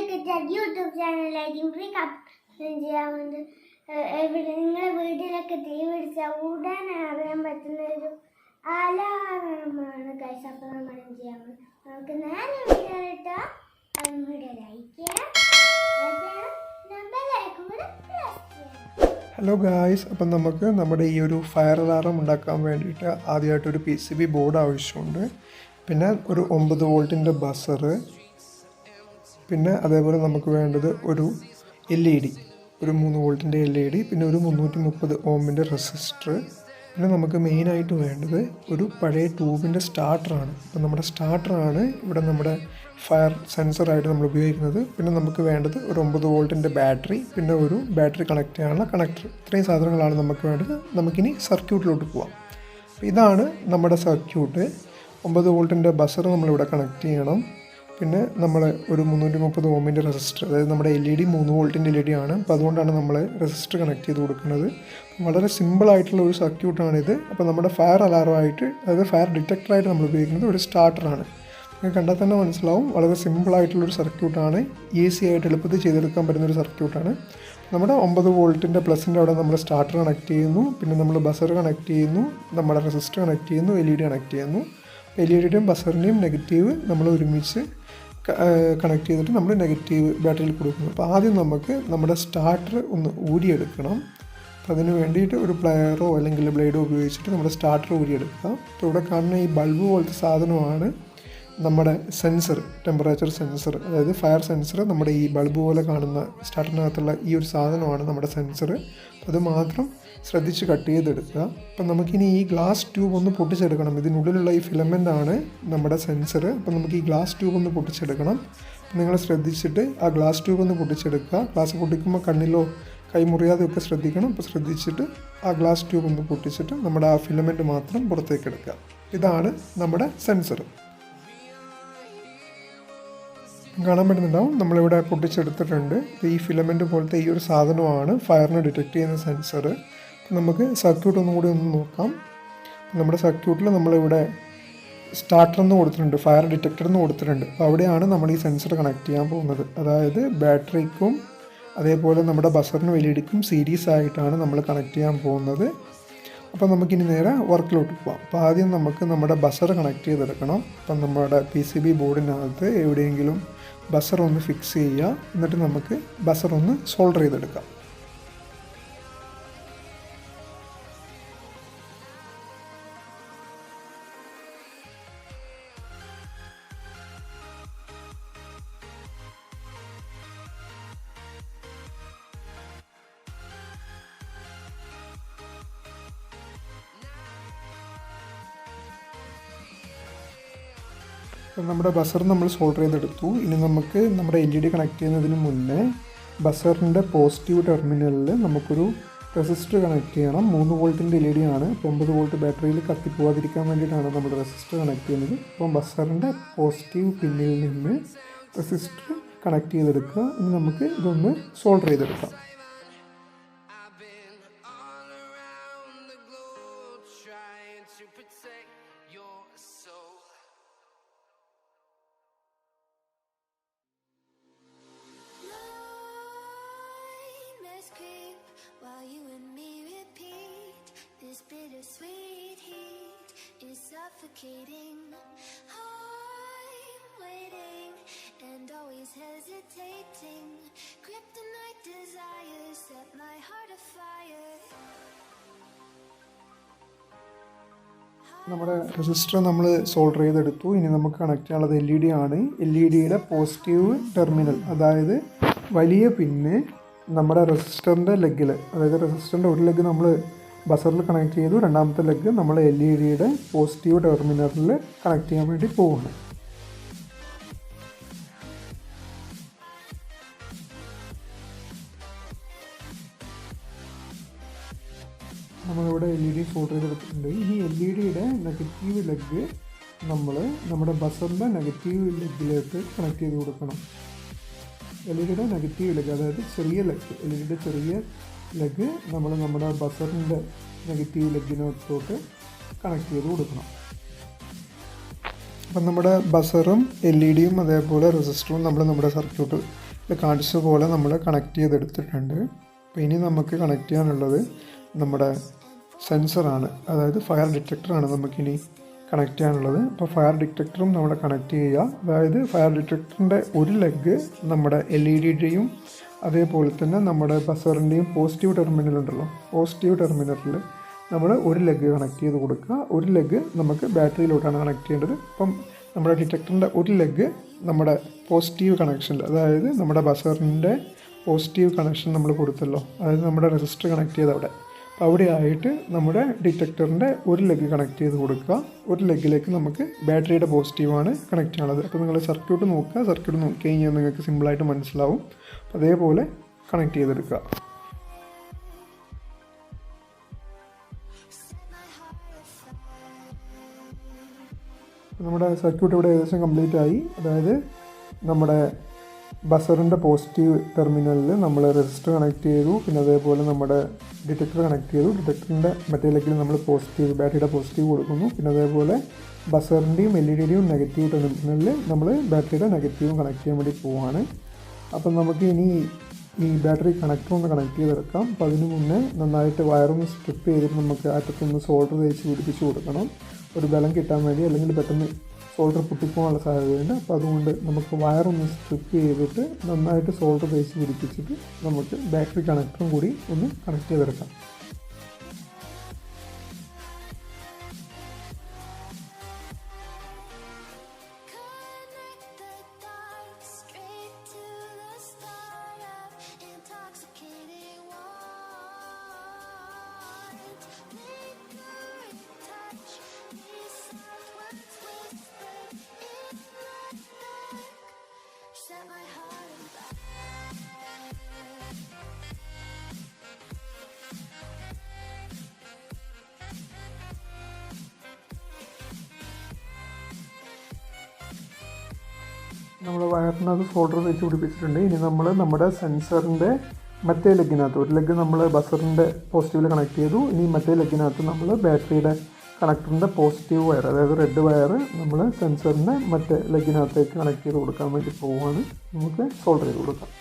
YouTube channel free cup നിങ്ങളുടെ വീട്ടിലൊക്കെ തീ പിടിച്ചാൽ ഉടൻ അറിയാൻ പറ്റുന്ന ഒരു അലാറമാണ് ഗൈസ്. അപ്പോൾ നമ്മൾ ചെയ്യാൻ നമുക്ക് നേരെ വീഡിയോ വീഡിയോ ലൈക്ക് ചെയ്യാം. ഹലോ ഗായ്സ്, അപ്പം നമുക്ക് നമ്മുടെ ഈ ഒരു ഫയർ അലാറം ഉണ്ടാക്കാൻ വേണ്ടിയിട്ട് ആദ്യമായിട്ടൊരു PCB ബോർഡ് ആവശ്യമുണ്ട്. പിന്നെ ഒരു 9 വോൾട്ടിൻ്റെ ബസർ, പിന്നെ അതേപോലെ നമുക്ക് വേണ്ടത് ഒരു LED, ഒരു 3 വോൾട്ടിൻ്റെ LED, പിന്നെ ഒരു 330 ഓമിൻ്റെ റെസിസ്റ്റർ. പിന്നെ നമുക്ക് മെയിനായിട്ട് വേണ്ടത് ഒരു പഴയ ട്യൂബിൻ്റെ സ്റ്റാർട്ടറാണ്. അപ്പം നമ്മുടെ സ്റ്റാർട്ടറാണ് ഇവിടെ നമ്മുടെ ഫയർ സെൻസറായിട്ട് നമ്മൾ ഉപയോഗിക്കുന്നത്. പിന്നെ നമുക്ക് വേണ്ടത് ഒരു 9 വോൾട്ടിൻ്റെ ബാറ്ററി, പിന്നെ ഒരു ബാറ്ററി കണക്ട് ചെയ്യാനുള്ള കണക്ടർ. ഇത്രയും സാധനങ്ങളാണ് നമുക്ക് വേണ്ടത്. നമുക്കിനി സർക്യൂട്ടിലോട്ട് പോവാം. ഇതാണ് നമ്മുടെ സർക്യൂട്ട്. 9 വോൾട്ടിൻ്റെ ബസർ നമ്മളിവിടെ കണക്ട് ചെയ്യണം. പിന്നെ നമ്മൾ ഒരു 330 ഓമിൻ്റെ റെസിസ്റ്റർ, അതായത് നമ്മുടെ LED 3 വോൾട്ടിൻ്റെ LED ആണ്. അപ്പോൾ അതുകൊണ്ടാണ് നമ്മൾ റെസിസ്റ്റർ കണക്ട് ചെയ്ത് കൊടുക്കുന്നത്. വളരെ സിമ്പിളായിട്ടുള്ള ഒരു സർക്യൂട്ടാണിത്. അപ്പോൾ നമ്മുടെ ഫയർ അലാറമായിട്ട്, അതായത് ഫയർ ഡിറ്റക്ടറായിട്ട് നമ്മൾ ഉപയോഗിക്കുന്നത് ഒരു സ്റ്റാർട്ടറാണ്. നിങ്ങൾക്ക് കണ്ടാൽ തന്നെ മനസ്സിലാവും, വളരെ സിമ്പിളായിട്ടുള്ളൊരു സർക്യൂട്ടാണ്. ഈസി ആയിട്ട് എളുപ്പത്തിൽ ചെയ്തെടുക്കാൻ പറ്റുന്നൊരു സർക്യൂട്ടാണ്. നമ്മുടെ 9 വോൾട്ടിൻ്റെ പ്ലസിൻ്റെ അവിടെ നമ്മൾ സ്റ്റാർട്ടർ കണക്ട് ചെയ്യുന്നു, പിന്നെ നമ്മൾ ബസർ കണക്ട് ചെയ്യുന്നു, നമ്മുടെ റെസിസ്റ്റർ കണക്ട് ചെയ്യുന്നു, LED കണക്ട് ചെയ്യുന്നു. LEഡിയുടെയും ബസറിൻ്റെയും നെഗറ്റീവ് നമ്മൾ ഒരുമിച്ച് കണക്ട് ചെയ്തിട്ട് നമ്മൾ നെഗറ്റീവ് ബാറ്ററിയിൽ കൊടുക്കുന്നു. അപ്പോൾ ആദ്യം നമുക്ക് നമ്മുടെ സ്റ്റാർട്ടർ ഒന്ന് ഊരിയെടുക്കണം. അപ്പോൾ അതിന് വേണ്ടിയിട്ട് ഒരു പ്ലയറോ അല്ലെങ്കിൽ ബ്ലേഡോ ഉപയോഗിച്ചിട്ട് നമ്മുടെ സ്റ്റാർട്ടർ ഊരിയെടുക്കുക. അപ്പോൾ ഇവിടെ കാണുന്ന ഈ ബൾബ് പോലത്തെ സാധനമാണ് നമ്മുടെ സെൻസർ, ടെമ്പറേച്ചർ സെൻസർ, അതായത് ഫയർ സെൻസർ. നമ്മുടെ ഈ ബൾബ് പോലെ കാണുന്ന സ്റ്റാർട്ടറിനകത്തുള്ള ഈ ഒരു സാധനമാണ് നമ്മുടെ സെൻസർ. അത് മാത്രം ശ്രദ്ധിച്ച് കട്ട് ചെയ്തെടുക്കുക. അപ്പം നമുക്കിനി ഈ ഗ്ലാസ് ട്യൂബ് ഒന്ന് പൊട്ടിച്ചെടുക്കണം. ഇതിനുള്ളിലുള്ള ഈ ഫിലമെൻ്റ് ആണ് നമ്മുടെ സെൻസർ. അപ്പം നമുക്ക് ഈ ഗ്ലാസ് ട്യൂബ് ഒന്ന് പൊട്ടിച്ചെടുക്കണം. നിങ്ങൾ ശ്രദ്ധിച്ചിട്ട് ആ ഗ്ലാസ് ട്യൂബ് ഒന്ന് പൊട്ടിച്ചെടുക്കുക. ഗ്ലാസ് പൊട്ടിക്കുമ്പോൾ കണ്ണിലോ കൈ മുറിയാതെയൊക്കെ ശ്രദ്ധിക്കണം. അപ്പോൾ ശ്രദ്ധിച്ചിട്ട് ആ ഗ്ലാസ് ട്യൂബ് ഒന്ന് പൊട്ടിച്ചിട്ട് നമ്മുടെ ആ ഫിലമെൻ്റ് മാത്രം പുറത്തേക്ക് എടുക്കുക. ഇതാണ് നമ്മുടെ സെൻസർ. കാണാൻ പറ്റുന്നുണ്ടാവും, നമ്മളിവിടെ പൊട്ടിച്ചെടുത്തിട്ടുണ്ട്. ഈ ഫിലമെൻ്റ് പോലത്തെ ഈ ഒരു സാധനമാണ് ഫയറിനെ ഡിറ്റക്ട് ചെയ്യുന്ന സെൻസർ. നമുക്ക് സർക്യൂട്ട് ഒന്നും കൂടി ഒന്ന് നോക്കാം. നമ്മുടെ സർക്യൂട്ടിൽ നമ്മളിവിടെ സ്റ്റാർട്ടർ എന്ന് കൊടുത്തിട്ടുണ്ട്, ഫയർ ഡിറ്റക്ടർ എന്ന് കൊടുത്തിട്ടുണ്ട്. അപ്പോൾ അവിടെയാണ് നമ്മൾ ഈ സെൻസർ കണക്ട് ചെയ്യാൻ പോകുന്നത്. അതായത് ബാറ്ററിക്കും അതേപോലെ നമ്മുടെ ബസറിനും LEഡിക്കും സീരീസ് ആയിട്ടാണ് നമ്മൾ കണക്ട് ചെയ്യാൻ പോകുന്നത്. അപ്പോൾ നമുക്കിനി നേരെ വർക്കിലോട്ട് പോകാം. അപ്പോൾ ആദ്യം നമുക്ക് നമ്മുടെ ബസർ കണക്ട് ചെയ്തെടുക്കണം. അപ്പം നമ്മുടെ PCB ബോർഡിനകത്ത് എവിടെയെങ്കിലും ബസർ ഒന്ന് ഫിക്സ് ചെയ്യുക. എന്നിട്ട് നമുക്ക് ബസർ ഒന്ന് സോൾഡർ ചെയ്തെടുക്കാം. നമ്മുടെ ബസർ നമ്മൾ സോൾഡർ ചെയ്തെടുത്തു. ഇനി നമുക്ക് നമ്മുടെ LED കണക്ട് ചെയ്യുന്നതിന് മുന്നേ ബസറിൻ്റെ പോസിറ്റീവ് ടെർമിനലിൽ നമുക്കൊരു റെസിസ്റ്റർ കണക്ട് ചെയ്യണം. 3 വോൾട്ടിൻ്റെ LED ആണ്. 9 വോൾട്ട് ബാറ്ററിയിൽ കത്തിപ്പോവാതിരിക്കാൻ വേണ്ടിയിട്ടാണ് നമ്മൾ റെസിസ്റ്റർ കണക്ട് ചെയ്യുന്നത്. അപ്പം ബസറിൻ്റെ പോസിറ്റീവ് പിന്നിൽ നിന്ന് റെസിസ്റ്റർ കണക്ട് ചെയ്തെടുക്കുക. ഇനി നമുക്ക് ഇതൊന്ന് സോൾഡർ ചെയ്തെടുക്കാം. While you and me repeat, this bittersweet heat is suffocating. I'm waiting and always hesitating. Kryptonite desires set my heart afire. നമ്മുടെ റെസിസ്റ്റർ നമ്മൾ സോൾഡർ ചെയ്തെടുത്തു. ഇനി നമുക്ക് കണക്ട് ചെയ്യാനുള്ളത് LED ആണ്. LEഡിയുടെ പോസിറ്റീവ് ടെർമിനൽ, അതായത് വലിയ പിന്ന് നമ്മുടെ റെസിസ്റ്ററിൻ്റെ ലെഗിൽ, അതായത് റെസിസ്റ്ററിൻ്റെ ഒരു ലെഗ് നമ്മൾ ബസറിൽ കണക്ട് ചെയ്തു, രണ്ടാമത്തെ ലെഗ് നമ്മൾ LEഡിയുടെ പോസിറ്റീവ് ടെർമിനലിൽ കണക്ട് ചെയ്യാൻ വേണ്ടി പോകുന്നു. നമ്മളിവിടെ LED സോൾഡർ ചെയ്തെടുത്തിട്ടുണ്ട്. ഇനി LEഡിയുടെ നെഗറ്റീവ് ലെഗ് നമ്മൾ നമ്മുടെ ബസറിൻ്റെ നെഗറ്റീവ് ലെഗിലേക്ക് കണക്ട് ചെയ്ത് കൊടുക്കണം. LEഡിയുടെ നെഗറ്റീവ് ലെഗ്, അതായത് ചെറിയ ലെഗ്, LEഡിയുടെ ചെറിയ ലെഗ് നമ്മൾ നമ്മുടെ ബസറിൻ്റെ നെഗറ്റീവ് ലെഗിനകത്തോട്ട് കണക്ട് ചെയ്ത് കൊടുക്കണം. അപ്പം നമ്മുടെ ബസറും LED യും അതേപോലെ റെസിസ്റ്ററും നമ്മൾ നമ്മുടെ സർക്യൂട്ട് ഇത് കാണിച്ചതുപോലെ നമ്മൾ കണക്ട് ചെയ്തെടുത്തിട്ടുണ്ട്. അപ്പോൾ ഇനി നമുക്ക് കണക്ട് ചെയ്യാനുള്ളത് നമ്മുടെ സെൻസറാണ്, അതായത് ഫയർ ഡിറ്റക്ടറാണ് നമുക്കിനി കണക്ട് ചെയ്യാനുള്ളത്. അപ്പോൾ ഫയർ ഡിറ്റക്ടറും നമ്മൾ കണക്ട് ചെയ്യുക. അതായത് ഫയർ ഡിറ്റക്ടറിൻ്റെ ഒരു ലെഗ് നമ്മുടെ LED-യുടെയും അതേപോലെ തന്നെ നമ്മുടെ ബസറിൻ്റെയും പോസിറ്റീവ് ടെർമിനൽ ഉണ്ടല്ലോ, പോസിറ്റീവ് ടെർമിനലിൽ നമ്മൾ ഒരു ലെഗ് കണക്ട് ചെയ്ത് കൊടുക്കുക. ഒരു ലെഗ് നമുക്ക് ബാറ്ററിയിലോട്ടാണ് കണക്ട് ചെയ്യേണ്ടത്. അപ്പം നമ്മുടെ ഡിറ്റക്ടറിൻ്റെ ഒരു ലെഗ് നമ്മുടെ പോസിറ്റീവ് കണക്ഷനിൽ, അതായത് നമ്മുടെ ബസറിൻ്റെ പോസിറ്റീവ് കണക്ഷൻ നമ്മൾ കൊടുത്തല്ലോ, അതായത് നമ്മുടെ റെസിസ്റ്റർ കണക്ട് ചെയ്ത് അപ്പോൾ അവിടെ ആയിട്ട് നമ്മുടെ ഡിറ്റക്ടറിൻ്റെ ഒരു ലെഗ് കണക്ട് ചെയ്ത് കൊടുക്കുക. ഒരു ലെഗിലേക്ക് നമുക്ക് ബാറ്ററിയുടെ പോസിറ്റീവാണ് കണക്ട് ചെയ്യാനുള്ളത്. അപ്പോൾ നിങ്ങൾ സർക്യൂട്ട് നോക്കുക, സർക്യൂട്ട് നോക്കി കഴിഞ്ഞാൽ നിങ്ങൾക്ക് സിമ്പിളായിട്ട് മനസ്സിലാവും. അതേപോലെ കണക്ട് ചെയ്തെടുക്കുക. നമ്മുടെ സർക്യൂട്ട് ഇവിടെ ഏകദേശം കംപ്ലീറ്റ് ആയി. അതായത് നമ്മുടെ ബസറിൻ്റെ പോസിറ്റീവ് ടെർമിനലിൽ നമ്മൾ റെസിസ്റ്റർ കണക്ട് ചെയ്തു, പിന്നെ അതേപോലെ നമ്മുടെ ഡിറ്റക്ടർ കണക്ട് ചെയ്തു. ഡിറ്റക്ടറിൻ്റെ മറ്റേ ലെഗിൽ നമ്മൾ പോസിറ്റീവ്, ബാറ്ററിയുടെ പോസിറ്റീവ് കൊടുക്കുന്നു. പിന്നെ അതേപോലെ ബസറിൻ്റെയും LED-യുടെയും നെഗറ്റീവ് ടെർമിനലിൽ നമ്മൾ ബാറ്ററിയുടെ നെഗറ്റീവും കണക്ട് ചെയ്യാൻ വേണ്ടി പോവുകയാണ്. അപ്പം നമുക്ക് ഇനി ഈ ബാറ്ററി കണക്ടർ ഒന്ന് കണക്ട് ചെയ്തെടുക്കാം. അപ്പോൾ അതിന് മുന്നേ നന്നായിട്ട് വയറൊന്ന് സ്ട്രിപ്പ് ചെയ്തിട്ട് നമുക്ക് അറ്റത്തൊന്ന് സോൾഡർ തേച്ച് പിടിപ്പിച്ച് കൊടുക്കണം, ഒരു ബലം കിട്ടാൻ വേണ്ടി. അല്ലെങ്കിൽ പെട്ടെന്ന് സോൾഡർ പൊട്ടിപ്പോകാനുള്ള സാധ്യതയുണ്ട്. അപ്പോൾ അതുകൊണ്ട് നമുക്ക് വയറൊന്ന് സ്ട്രിപ്പ് ചെയ്തിട്ട് നന്നായിട്ട് സോൾഡർ തേച്ച് പിടിപ്പിച്ചിട്ട് നമുക്ക് ബാറ്ററി കണക്ടറും കൂടി ഒന്ന് കണക്ട് ചെയ്തെടുക്കാം. നമ്മൾ വയറിനകത്ത് സോൾഡർ വെച്ച് പിടിപ്പിച്ചിട്ടുണ്ട്. ഇനി നമ്മൾ നമ്മുടെ സെൻസറിൻ്റെ മറ്റേ ലെഗിനകത്ത്, ഒരു ലെഗ് നമ്മൾ ബസറിൻ്റെ പോസിറ്റീവിൽ കണക്ട് ചെയ്തു. ഇനി മറ്റേ ലെഗിനകത്ത് നമ്മൾ ബാറ്ററിയുടെ കണക്ടറിൻ്റെ പോസിറ്റീവ് വയർ, അതായത് റെഡ് വയർ നമ്മൾ സെൻസറിൻ്റെ മറ്റേ ലെഗിനകത്തേക്ക് കണക്ട് ചെയ്ത് കൊടുക്കാൻ വേണ്ടി പോവുകയാണ്. നമുക്ക് സോൾഡർ ചെയ്ത് കൊടുക്കാം.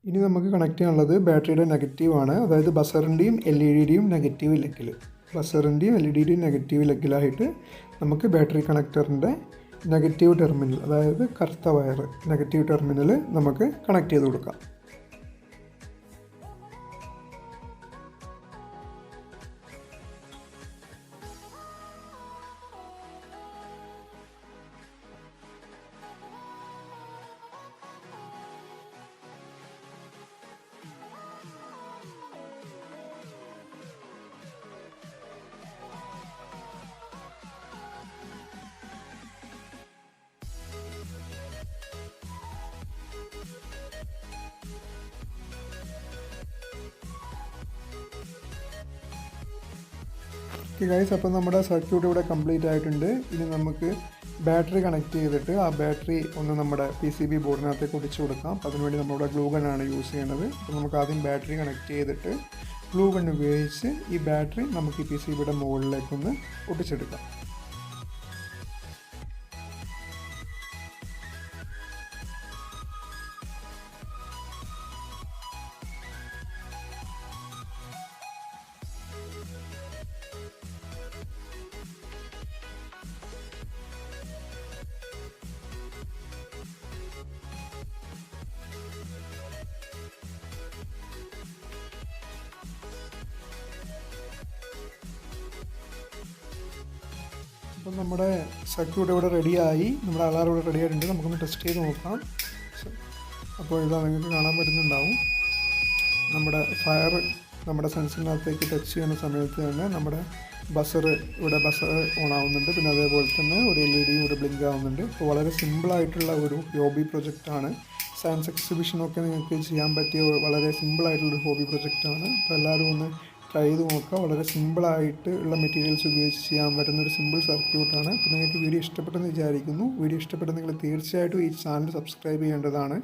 ഇനി നമുക്ക് കണക്ട് ചെയ്യാനുള്ളത് ബാറ്ററിയുടെ നെഗറ്റീവാണ്, അതായത് ബസറിൻ്റെയും LED-യുടെയും നെഗറ്റീവ് ലെഗിൽ, ബസറിൻ്റെയും LED-യുടെയും നെഗറ്റീവ് ലെഗിലായിട്ട് നമുക്ക് ബാറ്ററി കണക്ടറിൻ്റെ നെഗറ്റീവ് ടെർമിനൽ, അതായത് കറുത്ത വയർ നെഗറ്റീവ് ടെർമിനൽ നമുക്ക് കണക്ട് ചെയ്ത് കൊടുക്കാം. ഗൈസ്, അപ്പോൾ നമ്മുടെ സർക്യൂട്ട് ഇവിടെ കംപ്ലീറ്റ് ആയിട്ടുണ്ട്. ഇനി നമുക്ക് ബാറ്ററി കണക്ട് ചെയ്തിട്ട് ആ ബാറ്ററി ഒന്ന് നമ്മുടെ PCB ബോർഡിനകത്തേക്ക് ഒട്ടിച്ച് കൊടുക്കാം. അപ്പോൾ അതിനുവേണ്ടി നമ്മളിവിടെ ഗ്ലൂ ഗണ്ണാണ് യൂസ് ചെയ്യുന്നത്. അപ്പോൾ നമുക്ക് ആദ്യം ബാറ്ററി കണക്ട് ചെയ്തിട്ട് ഗ്ലൂ ഗൺ ഉപയോഗിച്ച് ഈ ബാറ്ററി നമുക്ക് ഈ PCBയുടെ മുകളിലേക്കൊന്ന് ഒട്ടിച്ചെടുക്കാം. അപ്പം നമ്മുടെ സർക്യൂട്ട് ഇവിടെ റെഡിയായി, നമ്മുടെ അലാറം ഇവിടെ റെഡി ആയിട്ടുണ്ട്. നമുക്കൊന്ന് ടെസ്റ്റ് ചെയ്ത് നോക്കാം. അപ്പോൾ ഇതാ നിങ്ങൾക്ക് കാണാൻ പറ്റുന്നുണ്ടാവും, നമ്മുടെ ഫയർ നമ്മുടെ സെൻസറിനകത്തേക്ക് ടച്ച് ചെയ്യുന്ന സമയത്ത് തന്നെ നമ്മുടെ ബസർ ഓൺ ആവുന്നുണ്ട്. പിന്നെ അതേപോലെ തന്നെ ഒരു LED ഇവിടെ ബ്ലിങ്ക് ആവുന്നുണ്ട്. അപ്പോൾ വളരെ സിമ്പിളായിട്ടുള്ള ഒരു ഹോബി പ്രൊജക്റ്റാണ്. സയൻസ് എക്സിബിഷനൊക്കെ നിങ്ങൾക്ക് ചെയ്യാൻ പറ്റിയ വളരെ സിമ്പിളായിട്ടുള്ളൊരു ഹോബി പ്രൊജക്റ്റാണ്. അപ്പോൾ എല്ലാവരും ഒന്ന് ട്രൈ ചെയ്ത് നോക്കുക. വളരെ സിമ്പിളായിട്ട് ഉള്ള മെറ്റീരിയൽസ് ഉപയോഗിച്ച് ചെയ്യാൻ പറ്റുന്നൊരു സിമ്പിൾ സർക്യൂട്ടാണ്. അപ്പോൾ നിങ്ങൾക്ക് വീഡിയോ ഇഷ്ടപ്പെട്ടെന്ന് വിചാരിക്കുന്നു. വീഡിയോ ഇഷ്ടപ്പെട്ടെങ്കിൽ നിങ്ങൾ തീർച്ചയായിട്ടും ഈ ചാനൽ സബ്സ്ക്രൈബ് ചെയ്യേണ്ടതാണ്.